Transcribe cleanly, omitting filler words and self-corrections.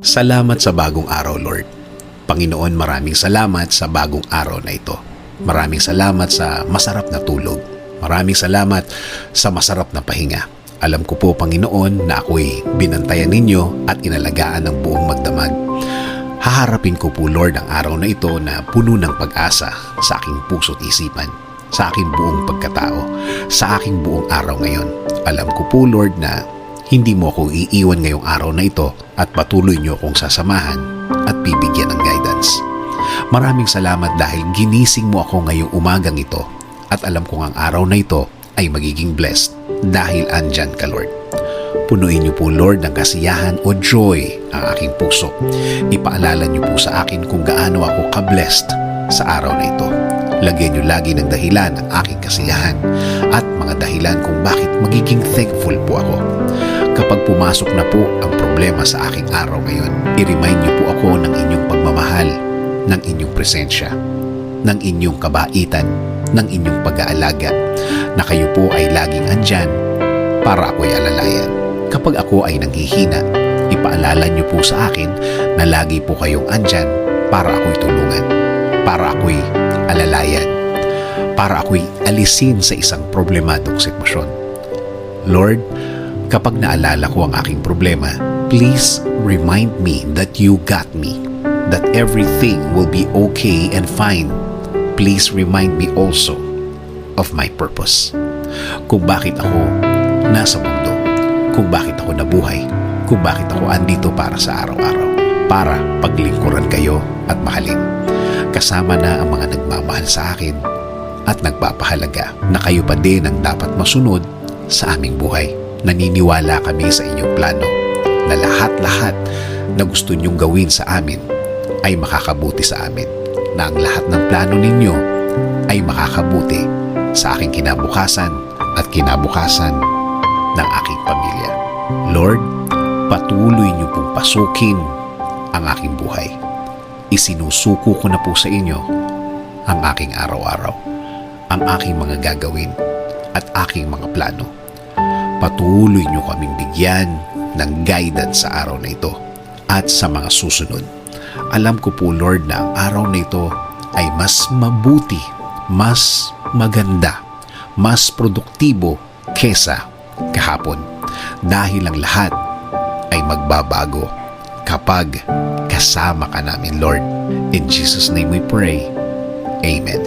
Salamat sa bagong araw, Lord. Panginoon, maraming salamat sa bagong araw na ito. Maraming salamat sa masarap na tulog. Maraming salamat sa masarap na pahinga. Alam ko po, Panginoon, na ako'y binantayan ninyo at inalagaan ng buong magdamag. Haharapin ko po, Lord, ang araw na ito na puno ng pag-asa sa aking puso't isipan, sa aking buong pagkatao, sa aking buong araw ngayon. Alam ko po, Lord, na hindi mo ako iiwan ngayong araw na ito at patuloy niyo akong sasamahan at bibigyan ng guidance. Maraming salamat dahil ginising mo ako ngayong umagang ito at alam kong ang araw na ito ay magiging blessed dahil andyan ka, Lord. Punuin niyo po, Lord, ng kasiyahan o joy ang aking puso. Ipaalala niyo po sa akin kung gaano ako ka-blessed sa araw na ito. Lagyan niyo lagi ng dahilan ang aking kasiyahan at mga dahilan kung bakit magiging thankful po ako. Kapag pumasok na po ang problema sa aking araw ngayon, i-remind niyo po ako ng inyong pagmamahal, ng inyong presensya, ng inyong kabaitan, ng inyong pag-aalaga, na kayo po ay laging andyan para ako'y alalayan. Kapag ako ay nanghihina, ipaalala niyo po sa akin na lagi po kayong andyan para ako'y tulungan, para ako'y alalayan, para ako'y alisin sa isang problemadong sitwasyon. Lord, kapag naalala ko ang aking problema, please remind me that you got me, that everything will be okay and fine. Please remind me also of my purpose. Kung bakit ako nasa mundo, kung bakit ako nabuhay, kung bakit ako andito para sa araw-araw, para paglingkuran kayo at mahalin. Kasama na ang mga nagmamahal sa akin at nagpapahalaga na kayo pa din ang dapat masunod sa aming buhay. Naniniwala kami sa inyong plano na lahat-lahat na gusto niyong gawin sa amin ay makakabuti sa amin, na ang lahat ng plano ninyo ay makakabuti sa aking kinabukasan at kinabukasan ng aking pamilya. Lord, patuloy niyo pong pasukin ang aking buhay. Isinusuko ko na po sa inyo ang aking araw-araw, ang aking mga gagawin at aking mga plano. Patuloy niyo kaming bigyan ng guidance sa araw na ito at sa mga susunod. Alam ko po, Lord, na ang araw na ito ay mas mabuti, mas maganda, mas produktibo kesa kahapon. Dahil ang lahat ay magbabago kapag kasama ka namin, Lord. In Jesus' name we pray. Amen.